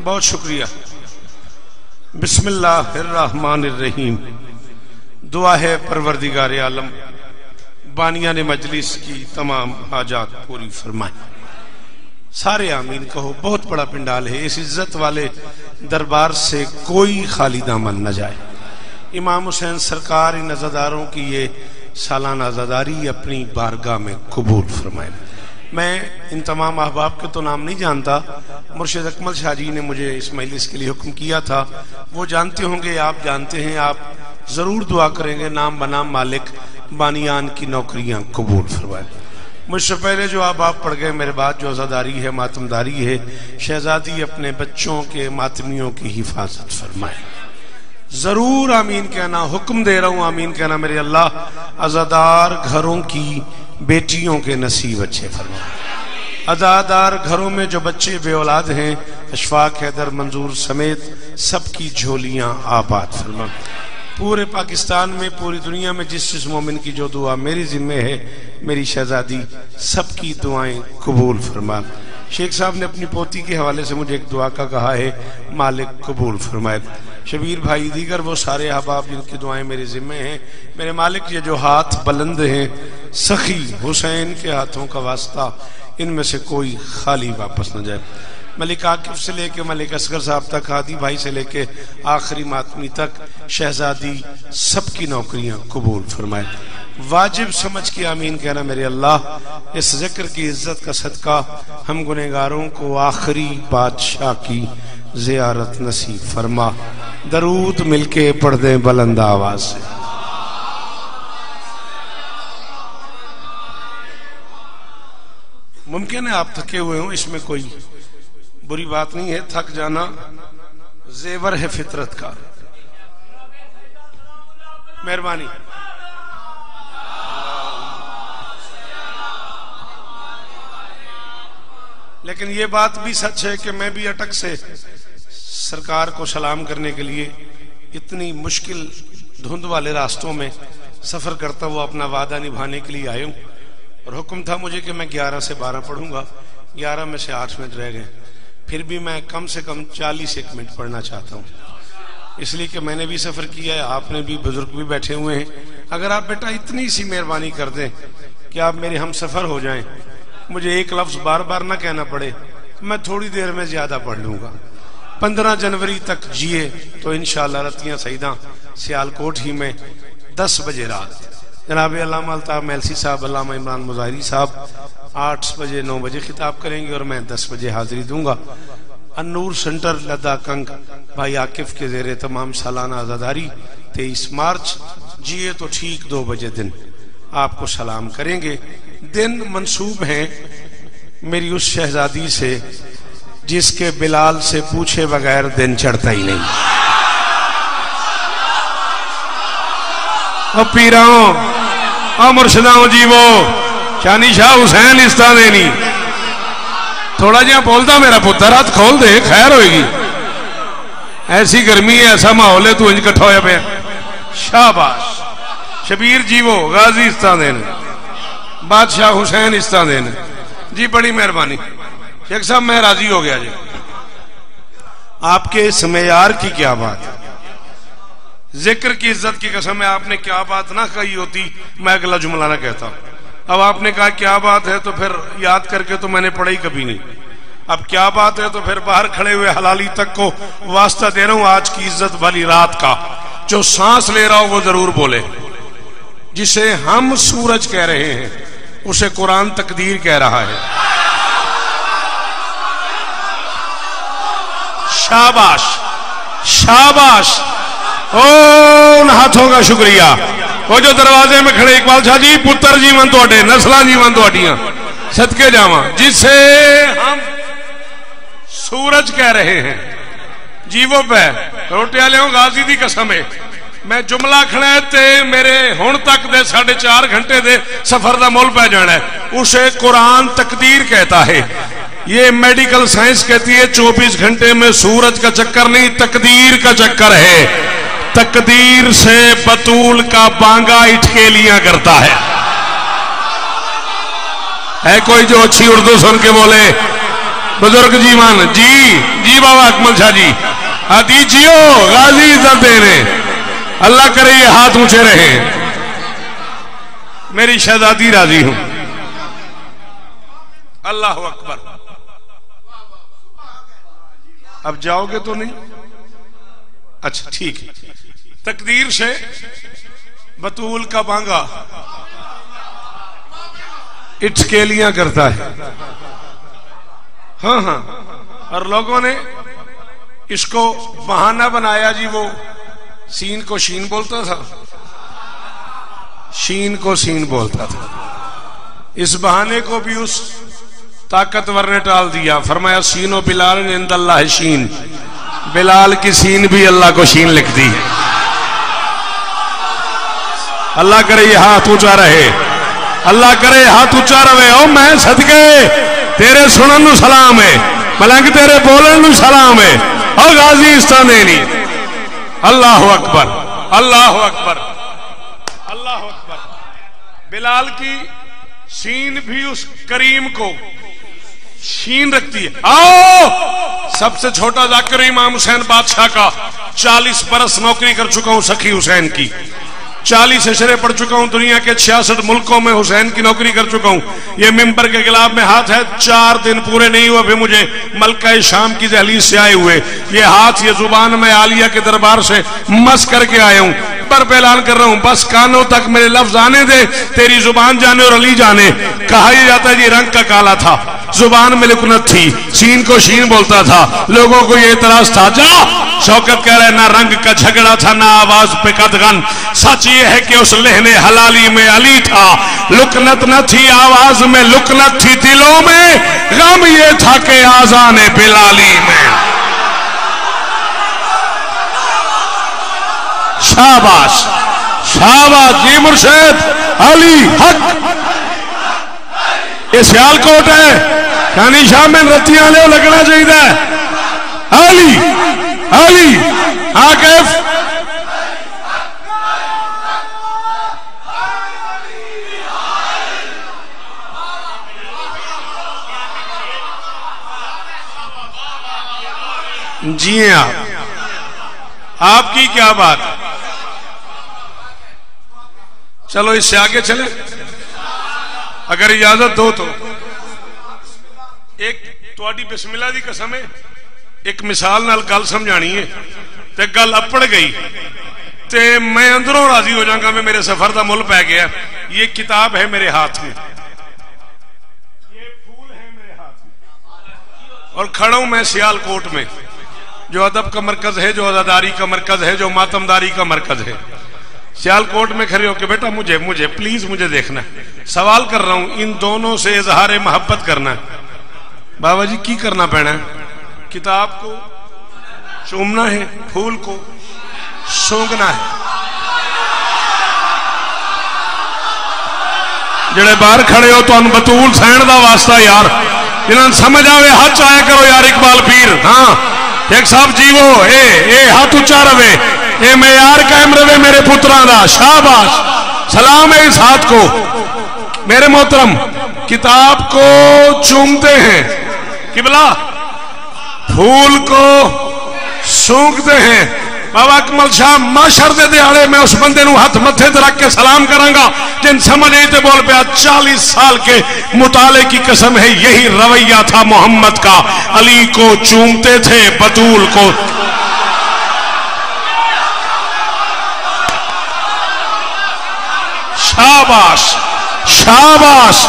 بہت شکریہ. بسم اللہ الرحمن الرحیم. دعا ہے پروردگار عالم بانیان مجلس کی تمام حاجات پوری فرمائے. سارے آمین کہو. بہت بڑا پنڈال ہے. اس عزت والے دربار سے کوئی خالی دامن نہ جائے. امام حسین سرکار ان عزاداروں کی یہ سالانہ عزاداری اپنی بارگاہ میں قبول فرمائے. میں ان تمام احباب کے تو نام نہیں جانتا. مرشد اکمل شاہ جی نے مجھے اس مجلس کے لیے حکم کیا تھا. وہ جانتے ہوں گے, آپ جانتے ہیں. آپ ضرور دعا کریں گے نام بنام مالک بانیان کی نوکریاں قبول فرمائے. مجھ سے پہلے جو آپ پڑھ گئے, میرے بعد جو عزاداری ہے, ماتمداری ہے, شہزادی اپنے بچوں کے ماتمیوں کی حفاظت فرمائے. ضرور آمین کہنا. حکم دے رہا ہوں آمین کہنا. میرے اللہ عزادار گھروں کی بیٹیوں کے نصیب اچھے فرمائے. عزادار گھروں میں جو بچے بے اولاد ہیں, اشفاق, حیدر, منظور سمیت سب کی جھولیاں آباد فرمائے. پورے پاکستان میں, پوری دنیا میں جس مومن کی جو دعا میری ذمہ ہے, میری شہزادی سب کی دعائیں قبول فرما. شیخ صاحب نے اپنی پوتی کے حوالے سے مجھے ایک دعا کا کہا ہے, مالک قبول فرمائے. شبیر بھائی, دیگر وہ سارے احباب جن کی دعائیں میرے ذمہ ہیں, میرے مالک یہ جو ہاتھ بلند ہیں, سخی حسین کے ہاتھوں کا واسطہ, ان میں سے کوئی خالی واپس نہ جائے. ملک عاقف سے لے کے ملک اصغر صاحب تک, ہادی بھائی سے لے کے آخری ماتمی تک, شہزادی سب کی نوکریاں قبول فرمائے. واجب سمجھ کے آمین کہنا. میرے اللہ اس ذکر کی عزت کا صدقہ ہم گنہگاروں کو آخری بادشاہ کی زیارت نصیب فرما. درود مل کے پڑھ دیں بلند آواز سے. ممکن ہے آپ تھکے ہوئے ہوں, اس میں کوئی بری بات نہیں ہے. تھک جانا زیور ہے فطرت کا. مہربانی. لیکن یہ بات بھی سچ ہے کہ میں بھی اٹک سے سرکار کو سلام کرنے کے لیے اتنی مشکل دھند والے راستوں میں سفر کرتا ہوا اپنا وعدہ نبھانے کے لیے آئے ہوں. اور حکم تھا مجھے کہ میں 11 سے 12 پڑھوں گا. 11 میں سے 8 منٹ رہ گئے. پھر بھی میں کم سے کم 41 منٹ پڑھنا چاہتا ہوں, اس لیے کہ میں نے بھی سفر کیا ہے, آپ نے بھی, بزرگ بھی بیٹھے ہوئے ہیں. اگر آپ بیٹا اتنی سی مہربانی کر دیں کہ آپ میرے ہم سفر ہو جائیں, مجھے ایک لفظ بار بار نہ کہنا پڑے, میں تھوڑی دیر میں زیادہ پڑھ لوں گا. 15 جنوری تک جیے تو انشاءاللہ رتیاں سعیداں سیالکوٹ ہی میں 10 بجے رات جناب علامہ الطاف میلسی صاحب, علامہ عمران مظاہری صاحب 8 بجے 9 بجے خطاب کریں گے, اور میں 10 بجے حاضری دوں گا. النور سنٹر لدہ کنگ بھائی عاقف کے زیر تمام سالانہ عزاداری 23 مارچ. جیے تو ٹھیک 2 بجے دن آپ کو سلام کریں گے. دن منسوب ہیں میری اس شہزادی سے جس کے بلال سے پوچھے بغیر دن چڑھتا ہی نہیں. او پیراؤں, او مرشداؤں جیوو, شانی شاہ حسین استا دینی. تھوڑا جہاں بولتا میرا پتر, ہاتھ کھول دے, خیر ہوئے گی. ایسی گرمی ہے, ایسا ماحول ہے, تو انج کٹھا ہویا پہ. شاباش. شبیر جیوو غازی استا دین, بادشاہ حسین استا دین. جی بڑی مہربانی. شیخ صاحب میں راضی ہو گیا جی. آپ کے اس معیار کی کیا بات ہے. ذکر کی عزت کی قسم ہے, آپ نے کیا بات نہ کہی ہوتی میں اگلا جملہ نہ کہتا. اب آپ نے کہا کیا بات ہے, تو پھر یاد کر کے تو میں نے پڑھا ہی کبھی نہیں. اب کیا بات ہے, تو پھر باہر کھڑے ہوئے حلالی تک کو واسطہ دے رہا ہوں آج کی عزت والی رات کا. جو سانس لے رہا ہو وہ ضرور بولے. جسے ہم سورج کہہ رہے ہیں اسے قرآن تقدیر کہہ رہا ہے. شاباش شاباش. ان ہاتھوں کا شکریہ. وہ جو دروازے میں کھڑے اقبال شاہ جی, پتر جیون توڑے, نسلاں جیون توڑیاں, صدقے جاواں. جسے ہم سورج کہہ رہے ہیں جیو پہ روٹے والے غازی دی قسم ہے. میں جملہ کھڑا ہے تے میرے ہن تک دے 4.5 گھنٹے دے سفر دا مول پہ جانا ہے. اسے قرآن تقدیر کہتا ہے. یہ میڈیکل سائنس کہتی ہے 24 گھنٹے میں سورج کا چکر نہیں, تقدیر کا چکر ہے. تقدیر سے بطول کا بانگا اٹھکیلیاں کرتا ہے کوئی جو اچھی اردو سن کے بولے بزرگ جیوان جی بابا اکمل شاہ جی آدھی جیو غازی عزت دے رہے اللہ کرے یہ ہاتھ اونچے رہے میری شہزادی راضی ہوں اللہ اکبر اب جاؤ گے تو نہیں اچھا ٹھیک ہے تقدیر سے بطول کا بانگا اٹکیلیاں کرتا ہے ہاں اور لوگوں نے اس کو بہانہ بنایا جی وہ سین کو شین بولتا تھا شین کو سین بولتا تھا اس بہانے کو بھی اس طاقتور نے ٹال دیا فرمایا سین و بلال عند اللہ شین بلال کی سین بھی اللہ کو شین لکھ دی اللہ کرے یہ ہاتھ اونچا رہے اللہ کرے ہاتھ اونچا رہے او میں صدقے تیرے سنن نو سلام ہے ملنگ تیرے بولن نو سلام ہے او غازی استانینی اللہ اکبر اللہ اکبر اللہ اکبر بلال کی سین بھی اس کریم کو شین رکھتی ہے آؤ سب سے چھوٹا ذاکر امام حسین بادشاہ کا 40 برس نوکری کر چکا ہوں سخی حسین کی 40 اشرے پڑھ چکا ہوں دنیا کے 66 ملکوں میں حسین کی نوکری کر چکا ہوں یہ ممبر کے گلاب میں ہاتھ ہے 4 دن پورے نہیں ہوئے بھی مجھے ملکہ شام کی دہلیز سے آئے ہوئے یہ ہاتھ یہ زبان میں عالیہ کے دربار سے مس کر کے آئے ہوں پر پہ اعلان کر رہا ہوں بس کانوں تک میرے لفظ آنے دے تیری زبان جانے اور علی جانے کہا یہ جاتا ہے جی رنگ کا کالا تھا زبان میں لکنت تھی سین کو شین بولتا تھا لوگوں کو یہ اعتراض تھا جا شوکت کہہ رہے نہ رنگ کا جھگڑا تھا نہ آواز پہ قدغن سچ یہ ہے کہ اس لہن حلالی میں علی تھا لکنت نہ تھی آواز میں لکنت تھی دلوں میں غم یہ تھا کہ آذان بلالی میں شاباش شاباش جی مرشد علی حق یہ سیال کوٹ ہے کانی شاہ میں رتیاں لے لگنا چاہیے علی علی عاقف جی ہیں آپ کی کیا بات چلو اس سے آگے چلیں اگر اجازت دو تو ایک تواڈی بسم اللہ دی قسم ہے ایک مثال نال گل سمجھانی ہے تے گل اپڑ گئی تے میں اندروں راضی ہو جاؤں گا میں میرے سفر دا مل پہ گیا یہ کتاب ہے میرے ہاتھ میں یہ پھول ہے میرے ہاتھ میں اور کھڑا ہوں میں سیال کوٹ میں جو ادب کا مرکز ہے جو عزاداری کا مرکز ہے جو ماتمداری کا مرکز ہے سیال کوٹ میں کھڑے ہو کہ بیٹا مجھے پلیز مجھے دیکھنا ہے سوال کر رہا ہوں ان دونوں سے اظہار محبت کرنا ہے بابا جی کی کرنا پینا ہے کتاب کو چومنا ہے پھول کو سونگنا ہے جڑے باہر کھڑے ہو تو ان بطول سین دا واسطہ یار جنہاں سمجھ آوے ہاتھ چاہے کرو یار اقبال پیر ہاں ایک صاحب جیو اے ہاتھ اچھا روے اے معیار قائم روے میرے پتران دا شاباش سلام ہے اس ہاتھ کو میرے محترم کتاب کو چومتے ہیں قبلہ پھول کو سونگتے ہیں بابا اکمل شاہ معاشر دے دیہڑے میں اس بندے نو ہاتھ متھے تے رکھ کے سلام کروں گا جن سمجھ نہیں تے بول پیا 40 سال کے مطالعے کی قسم ہے یہی رویہ تھا محمد کا علی کو چومتے تھے بطول کو شاباش شاباش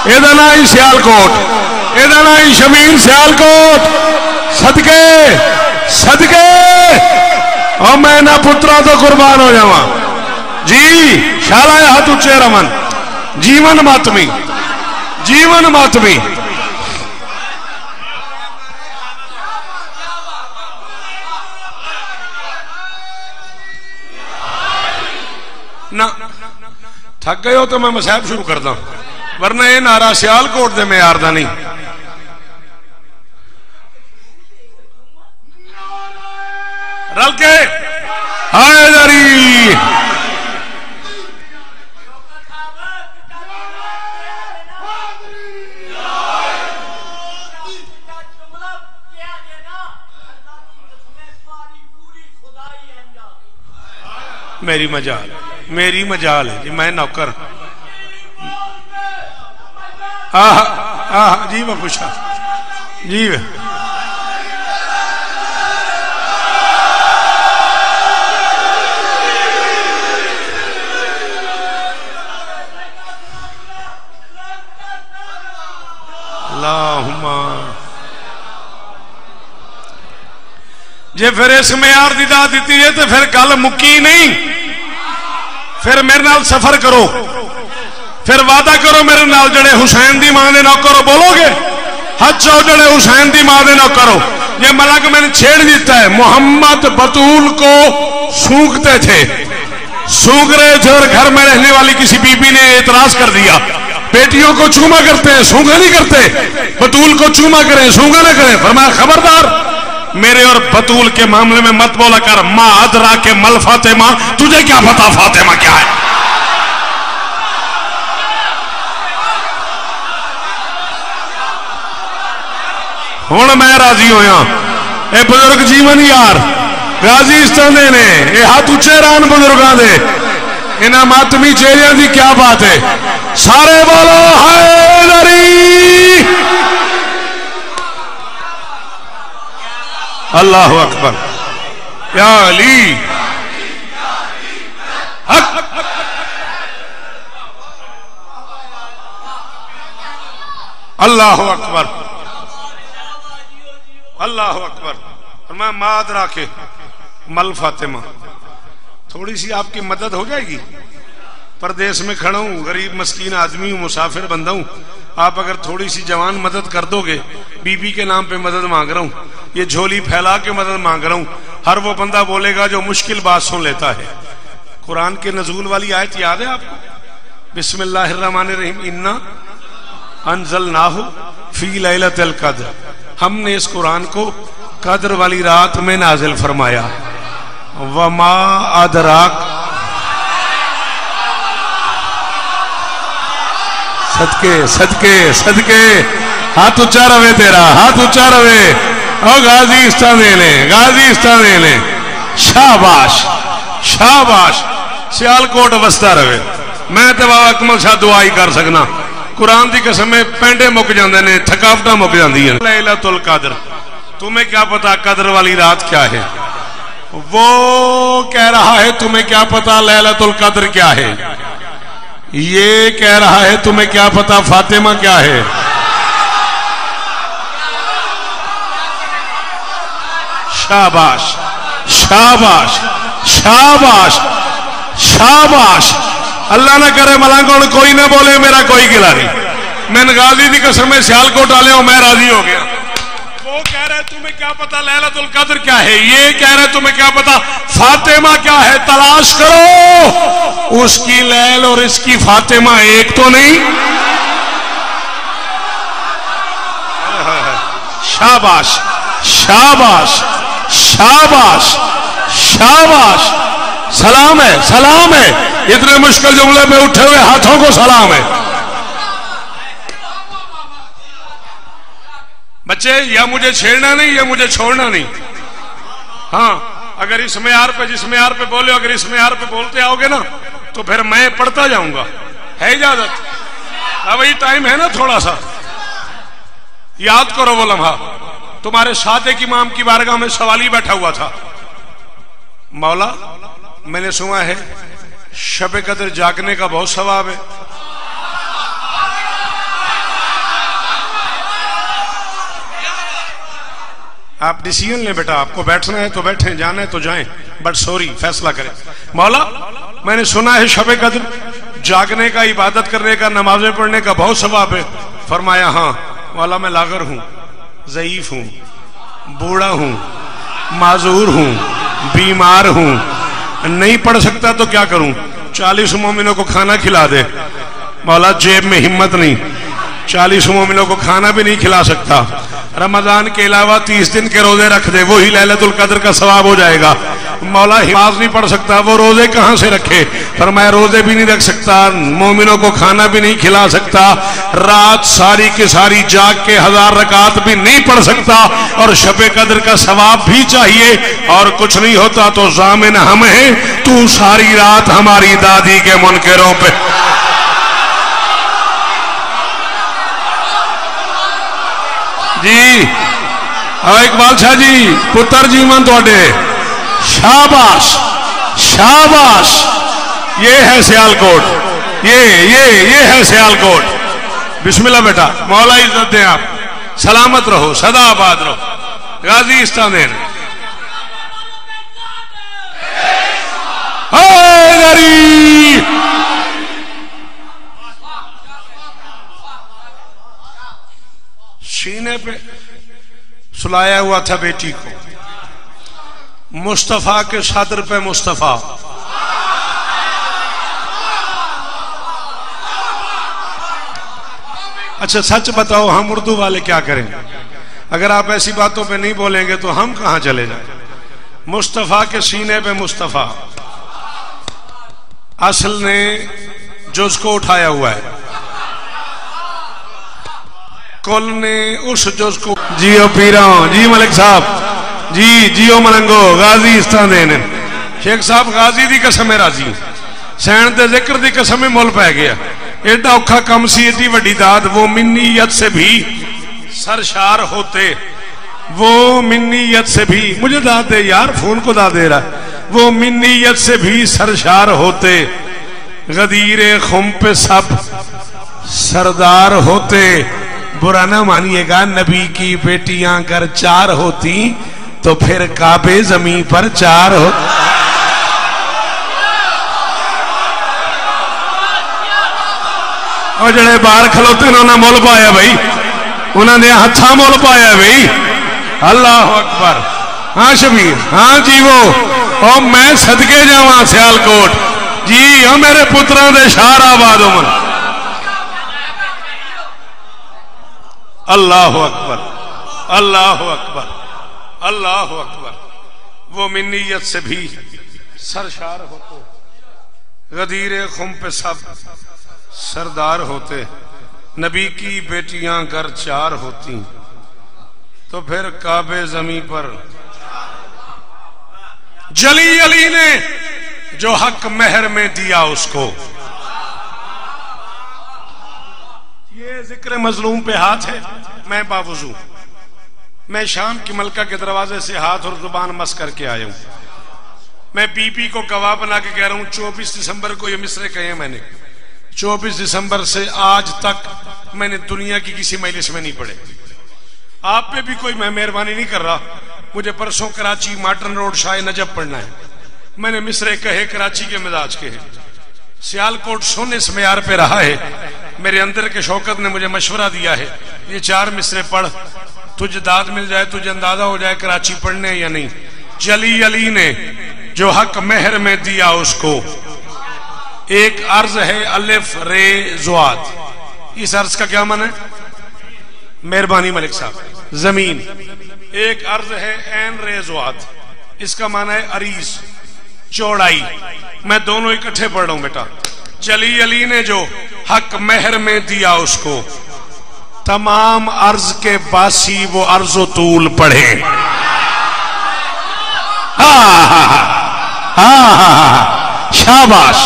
ادھر آئی سیال کوٹ ادھر آئی شمیر سیال کوٹ صدقے صدقے اور میں نہ پترا تو قربان ہو جاواں جی شالا ہاتھ اچھے رمن جیون ماتمی جیون ماتمی نہ تھک گئے ہو تو میں مسائب شروع کرتا ہوں ورنہ یہ نعرہ سیال کوٹ دے میں آردہ نہیں رل کے حیدری میری مجال ہے جی، میں نوکر جی میں پوچھا جی اللہم جے پھر اس معیار دی داد دیتی ہے تو پھر گل مکی نہیں، پھر میرے نال سفر کرو، پھر وعدہ کرو میرے نال جڑے حسین دی ماں دے نوکر ہو، بولو گے حج جاؤ جڑے حسین دی ماں دے نوکر ہو۔ یہ ملک میں نے چھیڑ دیتا ہے، محمد بطول کو سونگتے تھے، سونگ رہے تھے اور گھر میں رہنے والی کسی بی بی نے اعتراض کر دیا، بیٹیوں کو چوما کرتے ہیں سونگا نہیں کرتے، بطول کو چوما کریں سونگا نہ کریں۔ فرمایا خبردار میرے اور بطول کے معاملے میں مت بولا کر، ما ادرا کے مل فاطمہ، تجھے کیا پتا فاطمہ کیا ہے۔ ہوں میں راضی ہویا، اے بزرگ جیون یار غازی استاندے نے، اے ہاتھ اچھے ران بزرگاں دے، انہاں ماتمی چہریاں دی کیا بات ہے، سارے بولو حیدری، اللہ اکبر، یا علی حق، اللہ اکبر، اللہ اکبر۔ میں ماد راکے مل فاطمہ، تھوڑی سی آپ کی مدد ہو جائے گی، پردیس میں کھڑا ہوں، غریب مسکین آدمی ہوں، مسافر بندہ ہوں، آپ اگر تھوڑی سی جوان مدد کر دو گے، بی بی کے نام پہ مدد مانگ رہا ہوں، یہ جھولی پھیلا کے مدد مانگ رہا ہوں، ہر وہ بندہ بولے گا جو مشکل بات سن لیتا ہے۔ قرآن کے نزول والی آیت یاد ہے آپ کو؟ بسم اللہ الرحمن الرحیم، انا انزلناہ فی لیلۃ القدر، ہم نے اس قرآن کو قدر والی رات میں نازل فرمایا۔ وما ادراک، صدقے صدقے صدقے، ہاتھ اچھا روے تیرا، ہاتھ اچھا روے، او غازی استاندے نے، غازی استاندے نے، شاباش شاباش، سیال کوٹ وستا روے۔ میں تے بابا اکمل شاہ دعا ہی کر سکنا، قرآن دی قسم میں پینڈے مک جاندے نے، تھکاوٹاں مک جاندی ہیں۔ لیلۃ القدر، تمہیں کیا پتا قدر والی رات کیا ہے؟ وہ کہہ رہا ہے تمہیں کیا پتا لیلۃ القدر کیا ہے، یہ کہہ رہا ہے تمہیں کیا پتا فاطمہ کیا ہے۔ شاباش شاباش شاباش شاباش، اللہ نہ کرے ملنگوں کوئی نہ بولے میرا کوئی گلا نہیں، میں غازی دی قسم میں سیال کوٹ والے ہوں، میں راضی ہو گیا۔ وہ کہہ رہے تمہیں کیا پتا لیلۃ القدر کیا ہے، یہ کہہ رہے تمہیں کیا پتا فاطمہ کیا ہے، تلاش کرو، اس کی لیل اور اس کی فاطمہ ایک تو نہیں۔ شاباش شاباش شاباش شاباش، سلام ہے سلام ہے، اتنے مشکل جملے میں اٹھے ہوئے ہاتھوں کو سلام ہے۔ بچے یا مجھے چھیڑنا نہیں یا مجھے چھوڑنا نہیں، ہاں اگر اس معیار پہ جس معیار پہ بولے، اگر اس معیار پہ بولتے آؤ گے نا تو پھر میں پڑھتا جاؤں گا، ہے اجازت؟ اب یہ ٹائم ہے نا تھوڑا سا، یاد کرو وہ لمحہ، تمہارے صادق امام کی بارگاہ میں سوالی بیٹھا ہوا تھا، مولا میں نے سنا ہے شب قدر جاگنے کا بہت ثواب ہے، آپ ڈیسیژن لیں بیٹا، آپ کو بیٹھنا ہے تو بیٹھیں، جانا ہے تو جائیں، بٹ سوری فیصلہ کریں۔ مولا میں نے سنا ہے شب قدر جاگنے کا، عبادت کرنے کا، نمازیں پڑھنے کا بہت ثواب ہے۔ فرمایا ہاں مولا میں لاغر ہوں، ضعیف ہوں، بوڑھا ہوں، معذور ہوں، بیمار ہوں، نہیں پڑھ سکتا تو کیا کروں؟ 40 مومنوں کو کھانا کھلا دے۔ مولا جیب میں ہمت نہیں، 40 مومنوں کو کھانا بھی نہیں کھلا سکتا، رمضان کے علاوہ 30 دن کے روزے رکھ دے، وہی لیلۃ القدر کا ثواب ہو جائے گا۔ مولا نماز نہیں پڑھ سکتا، وہ روزے کہاں سے رکھے؟ فرمایا روزے بھی نہیں رکھ سکتا، مومنوں کو کھانا بھی نہیں کھلا سکتا، رات ساری کی ساری جاگ کے 1000 رکعت بھی نہیں پڑھ سکتا، اور شب قدر کا ثواب بھی چاہیے، اور کچھ نہیں ہوتا تو ضامن ہم ہیں، تو ساری رات ہماری دادی کے منکروں پہ جی اقبال شاہ جی پتر جی من توڑے شاباش شاباش، یہ ہے سیالکوٹ، یہ ہے سیالکوٹ۔ بسم اللہ بیٹا، مولا عزت دیں، آپ سلامت رہو، سدا آباد رہو، غازی استاندین حیدری۔ سینے پہ سلایا ہوا تھا بیٹی کو، مصطفیٰ کے صدر پہ مصطفیٰ، اچھا سچ بتاؤ ہم اردو والے کیا کریں؟ اگر آپ ایسی باتوں پہ نہیں بولیں گے تو ہم کہاں چلے جائیں؟ مصطفیٰ کے سینے پہ مصطفیٰ، اصل نے جز کو اٹھایا ہوا ہے، کل نے اس جز کو جیو پیراں جی ملک صاحب جی جیو ملنگو غازی استان دینے شیخ صاحب غازی دی قسم راضی سین دے ذکر دی قسم مول پہ گیا، ایڈا اوکھا کم سی ایڈی وڈی داد، وہ منیت سے بھی سرشار ہوتے، وہ منیت سے بھی، مجھے داد دے یار فون کو داد دے رہا، وہ منیت سے بھی سرشار ہوتے، غدیر خم پہ سب سردار ہوتے، برا نہ مانیے گا نبی کی بیٹیاں اگر 4 ہوتی تو پھر کعبے زمین پر 4 ہو۔ اور جڑے باہر کھلوتے انہوں نے مول پایا بھائی، انہوں نے ہتھا مول پایا بھائی، اللہ اکبر۔ ہاں شبیر ہاں جی وہ میں صدقے جاواں سیالکوٹ جی، ہاں میرے پتروں دے شہر آباد عمر، اللہ اکبر اللہ اکبر اللہ اکبر۔ وہ منیت سے بھی سرشار ہوتے، غدیر خم پہ سب سردار ہوتے، نبی کی بیٹیاں اگر 4 ہوتی تو پھر کعبے زمین پر۔ جلی علی نے جو حق مہر میں دیا اس کو، یہ ذکر مظلوم پہ ہاتھ ہے، میں باوضو میں شام کی ملکہ کے دروازے سے ہاتھ اور زبان مس کر کے آیا ہوں، میں بی پی کو گواہ بنا کے کہہ رہا ہوں 24 دسمبر کو یہ مصرے کہے میں نے، 24 دسمبر سے آج تک میں نے دنیا کی کسی مجلس میں نہیں پڑھے، آپ پہ بھی کوئی میں مہربانی نہیں کر رہا، مجھے پرسوں کراچی مارٹن روڈ شاہ نجف پڑھنا ہے، میں نے مصرے کہے کراچی کے مزاج کے ہیں، سیالکوٹ سن اس معیار پہ رہا ہے، میرے اندر کے شوکت نے مجھے مشورہ دیا ہے یہ 4 مصرے پڑھ، تجھے داد مل جائے، تجھے اندازہ ہو جائے کراچی پڑھنے یا نہیں۔ جلی علی نے جو حق مہر میں دیا اس کو، ایک عرض ہے الف رے زواد، اس عرض کا کیا معنی ہے؟ مہربانی ملک صاحب زمین، ایک عرض ہے این رے زواد، اس کا معنی ہے عریض چوڑائی، میں دونوں اکٹھے پڑھ رہا ہوں بیٹا۔ جلی علی نے جو حق مہر میں دیا اس کو، تمام عرض کے باسی وہ عرض و طول پڑھے، شاباش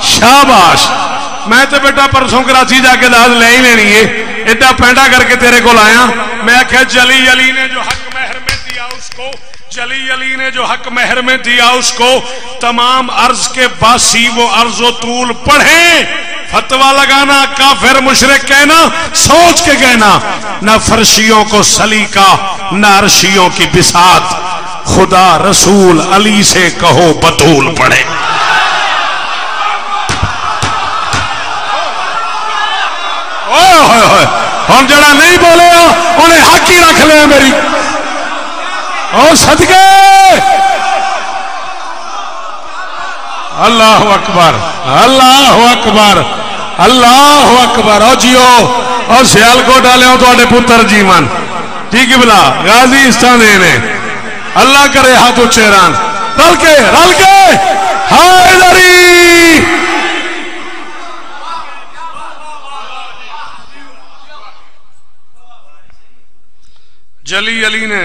شاباش۔ میں تو بیٹا پرسوں کراچی جا کے داد لے ہی لینی ہے، ایڈا پینڈا کر کے تیرے کو لایا، میں کہ جلی علی نے جو حق مہر میں دیا اس کو، جلی علی نے جو حق مہر میں دیا اس کو، تمام عرض کے باسی وہ عرض و طول پڑھیں۔ فتوہ لگانا کافر مشرک کہنا، سوچ کے کہنا، نہ فرشیوں کو سلیقہ نہ عرشیوں کی بساط، خدا رسول علی سے کہو بطول پڑھے۔ ہم جڑا نہیں بولے انہیں حق ہی رکھ لے میری اور صدقے۔ اللہ اکبر اللہ اکبر اللہ اکبر۔ او جیو اور سیالکوٹ والے ہو تو پتر جی من جی قبلہ غازی استان دینے، اللہ کرے ہاتھ اچھے ران رل کے حیدری جلی علی نے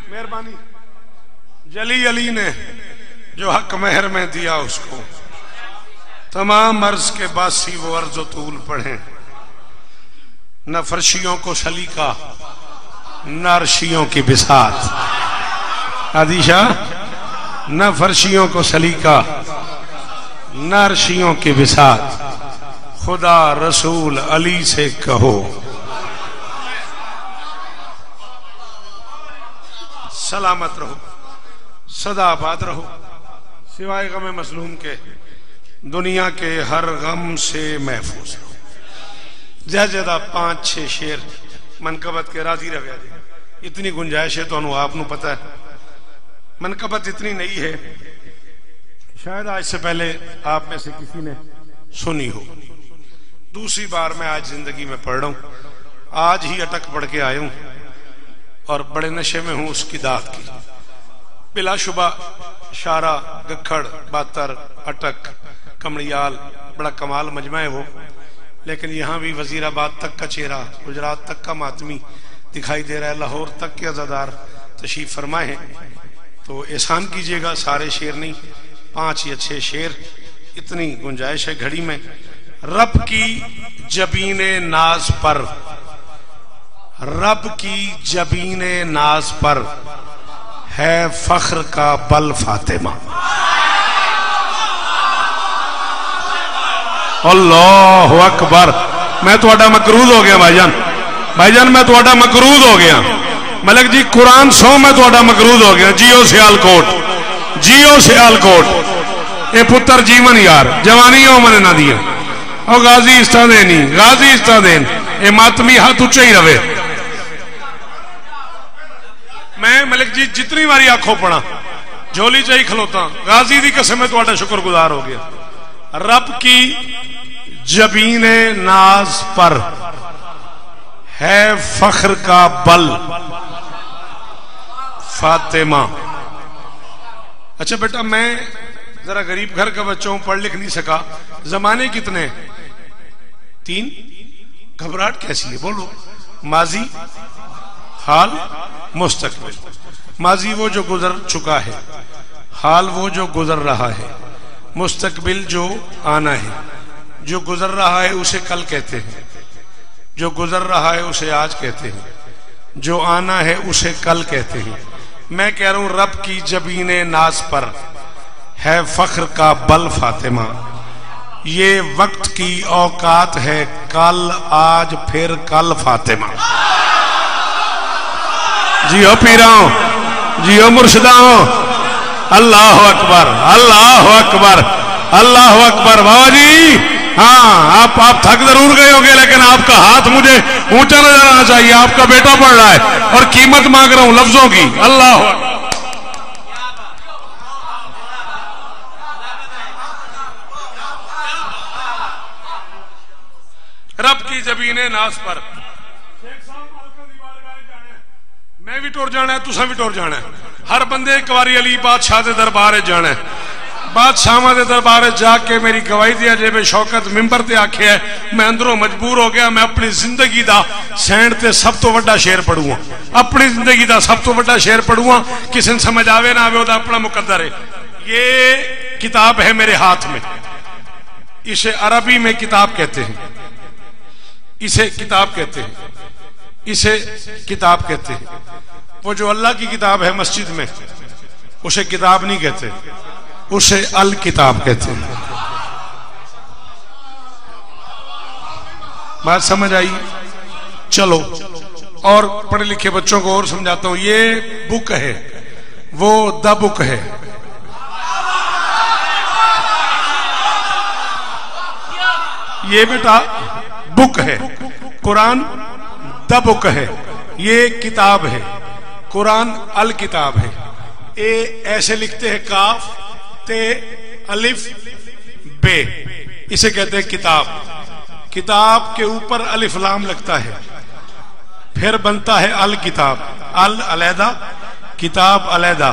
مہربانی جلی علی نے جو حق مہر میں دیا اس کو تمام عرض کے باسی وہ عرض و طول پڑھیں نہ فرشیوں کو سلیقہ نہ عرشیوں کی بساط عدیشہ نہ فرشیوں کو سلیقہ نہ عرشیوں کی بساط خدا رسول علی سے کہو سلامت رہو سدا آباد رہو سوائے غم مظلوم کے دنیا کے ہر غم سے محفوظ رہو زیادہ 5-6 شیر منقبت کے راضی رہے اتنی گنجائش ہے تو آپ نو پتہ ہے منقبت اتنی نہیں ہے شاید آج سے پہلے آپ میں سے کسی نے سنی ہو دوسری بار میں آج زندگی میں پڑھ رہا ہوں آج ہی اٹک پڑھ کے آیا ہوں اور بڑے نشے میں ہوں اس کی داد کی بلا شبہ شارہ گکھڑ باتر اٹک کمڑیال بڑا کمال مجمع ہے وہ لیکن یہاں بھی وزیر آباد تک کا چہرہ گجرات تک کا ماتمی دکھائی دے رہا ہے لاہور تک کے عزادار تشریف فرمائے ہیں تو احسان کیجئے گا سارے شیر نہیں 5 یا 6 شیر اتنی گنجائش ہے گھڑی میں رب کی جبین ناز پر رب کی جبین ناز پر ہے فخر کا بل فاطمہ اللہ اکبر میں تو اڈا مقروض ہو گیا بھائی جان میں تو اڈا مقروض ہو گیا ملک جی قرآن سو میں تو اڈا مقروض ہو گیا جیو سیال کوٹ اے پتر جیون یار جوانی ہو میں نے نہ دیا اور غازی استا دینی غازی استا دین اے ماتمی ہاتھ اچھا ہی رہے میں ملک جی جتنی باری آنکھوں پڑا جھولی چاہی کھلوتا غازی دی قسم میں تو اڈا شکر گزار ہو گیا رب کی جبین ناز پر ہے فخر کا بل فاطمہ اچھا بیٹا میں ذرا غریب گھر کا بچوں پڑھ لکھ نہیں سکا زمانے کتنے 3 گھبراہٹ کیسی ہے بولو ماضی حال مستقبل ماضی وہ جو گزر چکا ہے حال وہ جو گزر رہا ہے مستقبل جو آنا ہے جو گزر رہا ہے اسے کل کہتے ہیں جو گزر رہا ہے اسے آج کہتے ہیں جو آنا ہے اسے کل کہتے ہیں میں کہہ رہا ہوں رب کی جبین ناز پر ہے فخر کا بل فاطمہ یہ وقت کی اوقات ہے کل آج پھر کل فاطمہ جی ہو پیراؤں جی ہو مرشداؤں اللہ اکبر اللہ اکبر اللہ اکبر بابا جی ہاں آپ تھک ضرور گئے ہوگے لیکن آپ کا ہاتھ مجھے اونچا نظر آنا چاہیے آپ کا بیٹا پڑھ رہا ہے اور قیمت مانگ رہا ہوں لفظوں کی اللہ رب کی جبین ناز پر میں بھی ٹور جانا ہے تسا بھی ٹور جانا ہے ہر بندے ایک باری علی بادشاہ دے دربار جانا ہے بادشاہ دے دربار جا کے میری گواہی دیا جے بے شوکت ممبر تے آکھے ہے میں اندروں مجبور ہو گیا میں اپنی زندگی دا سینڈ تے سب تو بڑا شعر پڑھوں گا اپنی زندگی دا سب تو بڑا شعر پڑھوں گا کسی نے سمجھ آوے نہ آوے وہ دا اپنا مقدر ہے یہ کتاب ہے میرے ہاتھ میں اسے عربی میں کتاب کہتے ہیں اسے کتاب کہتے ہیں اسے کتاب کہتے ہیں وہ جو اللہ کی کتاب ہے مسجد میں اسے کتاب نہیں کہتے اسے الکتاب کہتے ہیں بات سمجھ آئی چلو اور پڑھے لکھے بچوں کو اور سمجھاتا ہوں یہ بک ہے وہ دا بک ہے یہ بیٹا بک ہے قرآن دا بک ہے یہ کتاب ہے قرآن الکتاب ہے اے ایسے لکھتے ہیں کاف تے الف بے اسے کہتے ہیں کتاب کتاب کے اوپر الف لام لگتا ہے پھر بنتا ہے الکتاب ال علیحدہ کتاب علیحدہ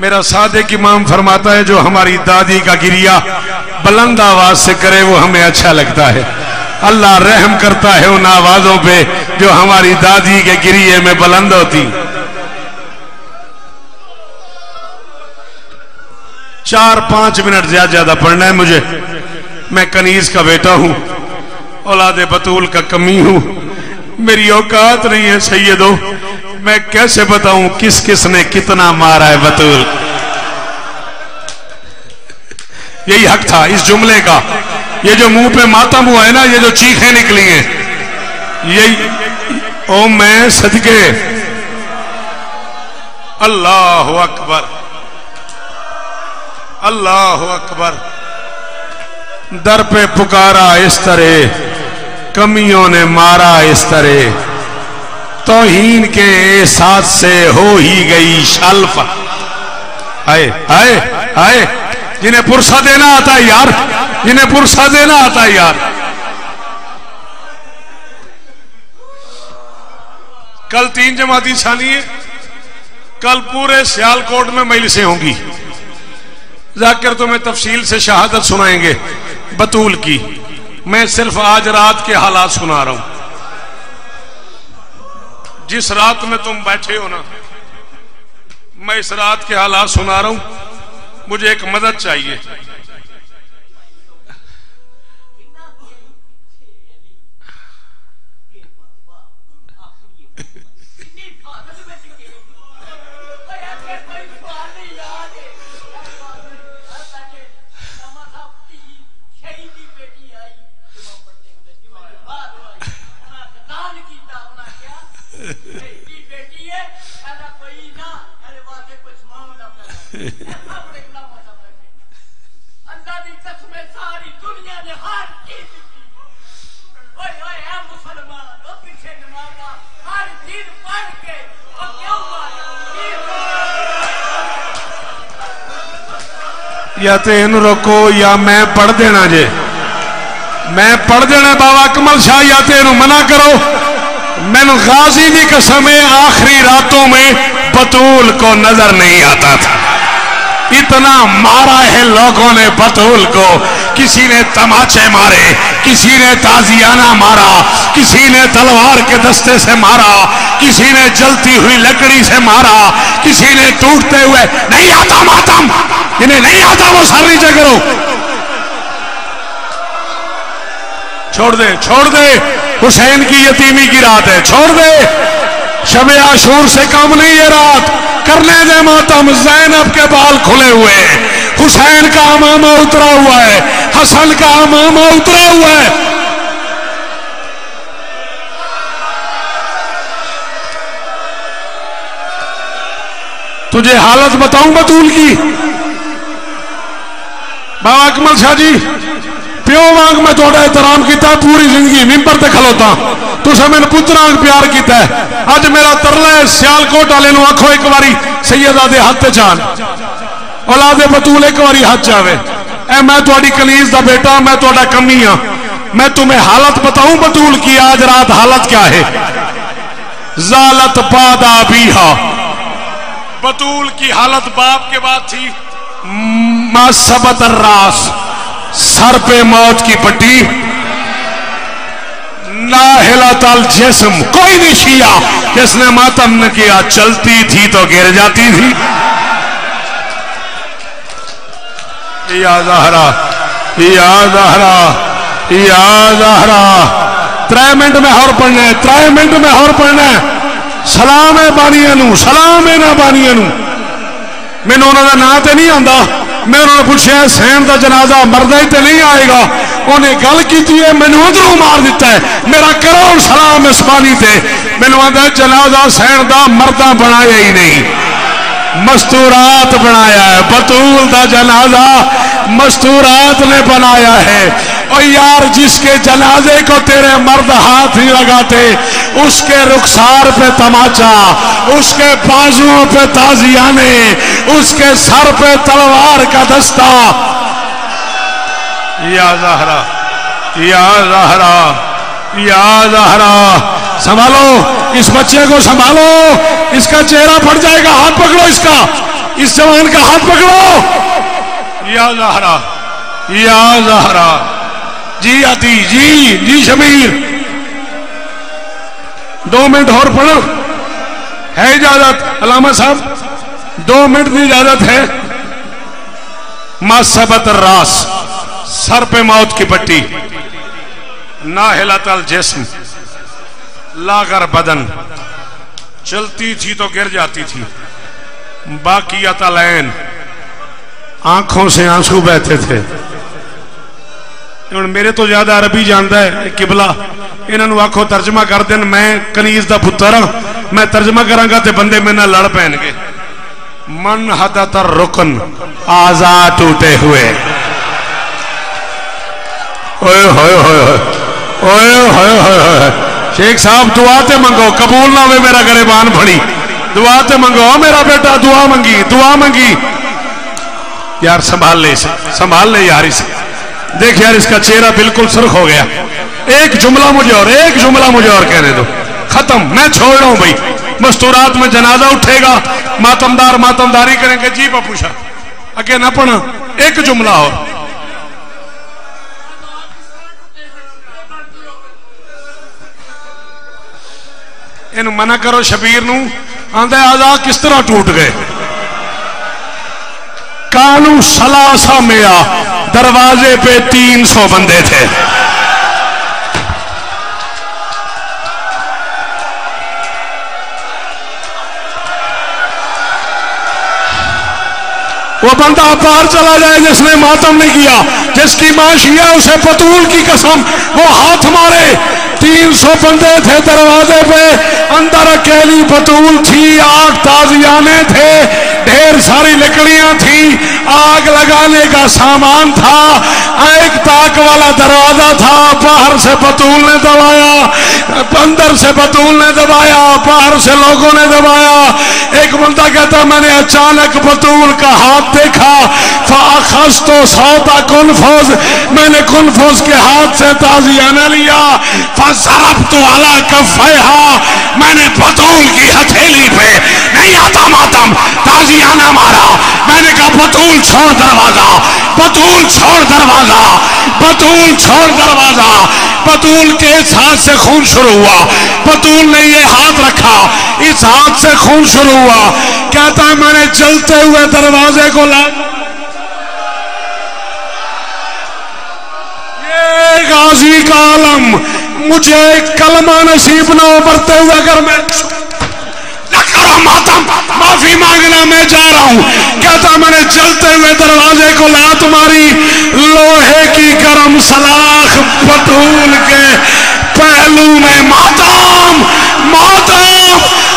میرا صادق امام فرماتا ہے جو ہماری دادی کا گریا بلند آواز سے کرے وہ ہمیں اچھا لگتا ہے. اللہ رحم کرتا ہے ان آوازوں پہ جو ہماری دادی کے گریے میں بلند ہوتی. 4-5 منٹ زیادہ پڑھنا ہے مجھے. میں کنیز کا بیٹا ہوں, اولاد بطول کا کمی ہوں, میری اوقات نہیں ہے سیدو. میں کیسے بتاؤں کس کس نے کتنا مارا ہے بطول. یہی حق تھا اس جملے کا. یہ جو منہ پہ ماتم ہوا ہے نا, یہ جو چیخیں نکلی ہیں, یہی او میں صدقے. اللہ اکبر, اللہ اکبر. در پہ پکارا اس طرح, کمیوں نے مارا اس طرح, توہین کے احساس سے ہو ہی گئی شلف. آئے آئے آئے جنہیں پرسہ دینا آتا ہے یار, جنہیں پرسہ دینا آتا ہے یار. کل 3 جماعتی ثانی ہے, کل پورے سیالکوٹ میں مجلسیں ہوں گی. ذاکر تمہیں تفصیل سے شہادت سنائیں گے بطول کی. میں صرف آج رات کے حالات سنا رہا ہوں. جس رات میں تم بیٹھے ہو نا, میں اس رات کے حالات سنا رہا ہوں. مجھے ایک مدد چاہیے. یا تین رکو یا میں پڑھ دینا جے, میں پڑھ دینا بابا کمل شاہ. یا تین منع کرو. میں نے غازی دی قسم آخری راتوں میں بطول کو نظر نہیں آتا تھا. اتنا مارا ہے لوگوں نے بطول کو. کسی نے تماچے مارے, کسی نے تازیانہ مارا, کسی نے تلوار کے دستے سے مارا, کسی نے جلتی ہوئی لکڑی سے مارا, کسی نے ٹوٹتے ہوئے. نہیں آتا ماتم, جنہیں نہیں آتا وہ سر نیچے کرو. چھوڑ دے, چھوڑ دے. حسین کی یتیمی کی رات ہے, چھوڑ دے. شب عاشور سے کم نہیں یہ رات. کرنے دے ماتم. زینب کے بال کھلے ہوئے ہیں, حسین کا امامہ اترا ہوا ہے, حسن کا امامہ اترا ہوا ہے. تجھے حالت بتاؤں بطول کی. بابا اکمل شاہ جی, پیو وانگ میں توڑا احترام کیتا پوری زندگی. ممبر تے کھلوتا تو سے میں نے پترانگ پیار کیتا ہے. آج میرا ترلہ ہے سیالکوٹ والے نو آکھو ایک باری سیدہ دے ہاتھ تے چان, اولاد بطول ایک باری ہاتھ چاہے. اے میں تواڈی کنیز دا بیٹا, میں تواڈا کمی ہاں. میں تمہیں حالت بتاؤں بطول کی. آج رات حالت کیا ہے. زالت بعد ابیہا, بطول کی حالت باپ کے بعد تھی. ماسبت الراس, سر پہ موت کی پٹی. ناہلت الجسم, کوئی نہیں شیعہ جس نے ماتم نہ کیا. چلتی تھی تو گر جاتی تھی. یا زہرا, یا زہرا, یا زہرا. 3 منٹ میں اور پڑھنا ہے, 3 منٹ میں اور پڑھنا ہے. سلام ہے بانیاں نو, سلام ہے نہ بانیاں نو. میں نے انہوں نے نا تے نہیں آندا. میں انہوں نے پوچھا حسین دا جنازہ مردہ ہی تے نہیں آئے گا. انہیں گل کی ہے, میں نے ادھروں مار دیتا ہے. میرا کروڑ سلام اس بانی تے. میں نے آندا جنازہ حسین دا مردہ بنایا ہی نہیں, مستورات بنایا ہے. بطول دا جنازہ مستورات نے بنایا ہے. اور یار جس کے جنازے کو تیرے مرد ہاتھ نہیں لگاتے, اس کے رخسار پہ تماچا, اس کے بازوؤں پہ تازیانے, اس کے سر پہ تلوار کا دستہ. یا زہرا, یا زہرا, یا زہرا. سنبھالو اس بچے کو, سنبھالو. اس کا چہرہ پھٹ جائے گا. ہاتھ پکڑو اس کا. اس جوان کا ہاتھ پکڑو. یا زہرا یا زہرا. جی آتی جی شبیر 2 منٹ اور پڑھو. ہے اجازت علامہ صاحب 2 منٹ کی اجازت ہے. ماسبت الراس سر پہ موت کی پٹی. ناہلت الجسم لاغر بدن چلتی تھی تو گر جاتی تھی. باقیت العین آنکھوں سے آنسو بہتے تھے. میرے تو زیادہ عربی جانتا ہے قبلہ انہوں نے آکھو ترجمہ کر دین. میں کنیز دا پتر ہاں میں ترجمہ کراں گا تے بندے میں نہ لڑ پین گے. من حدت الرکن آزاد ٹوٹے ہوئے. اوئے ہوئے ہوئے اوئے ہوئے ہوئے. شیخ صاحب دعا تے منگو قبول نہ ہوئے میرا گریبان پھڑی. دعا تے منگو میرا بیٹا دعا منگی. یار سنبھال لے یار اسے. دیکھ یار اس کا چہرہ بالکل سرخ ہو گیا. ایک جملہ مجھے اور کہنے دو ختم. میں چھوڑ رہا ہوں بھائی. مستورات میں جنازہ اٹھے گا ماتمدار ماتمداری کریں گے. جی پپو شاہ اگے نہ پڑھا. ایک جملہ اور ان منع کرو. شبیر نو آندے آزاد کس طرح ٹوٹ گئے. کانو سلاسا میا دروازے پہ 300 بندے تھے. وہ بندہ پار چلا جائے جس نے ماتم نہیں کیا. جس کی ماں شیعہ اسے پتول کی قسم وہ ہاتھ مارے. 300 بندے تھے دروازے پہ. اندر اکیلی پتول تھی. آگ تازیانے تھے. ڈھیر ساری لکڑیاں تھی. آگ لگانے کا سامان تھا. ایک تاک والا دروازہ تھا. باہر سے پتول نے دبایا. اندر سے پتول نے دبایا. باہر سے لوگوں نے دبایا. ایک بندہ کہتا میں نے اچانک پتول کا ہاتھ دیکھا. فاخذت صوت کنفوز میں نے کنفوز کے ہاتھ سے تازیانہ لیا. فضربت علی کفیہا میں نے پتول کی ہتھیلی پہ نہیں آتا ماتم تازیانہ مارا. میں نے کہا پتول چھوڑ دروازہ. پتول چھوڑ دروازہ. پتول چھوڑ دروازہ. پتول کے اس ہاتھ سے خون شروع ہوا. پتول نے یہ ہاتھ رکھا. اس ہاتھ سے خون شروع ہوا. کہتا ہے میں نے چلتے ہوئے دروازے کو یہ غازی کا عالم مجھے کلمہ نصیب نہ ہو مرتے ہوئے اگر میں نہ کرو ماتم معافی مانگنا میں جا رہا ہوں. کہتا میں نے چلتے ہوئے دروازے کو لات ماری. لوہے کی گرم سلاخ پتول کے پہلو میں. ماتم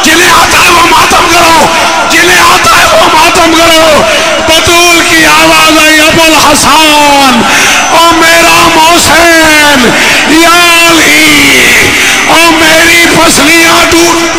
جنہیں آتا ہے وہ ماتم کرو. جنہیں آتا ہے وہ ماتم کرو. پتول کی آواز آئی ابو الحسن او میرا محسن یا علی او میری پسلیاں ٹوٹ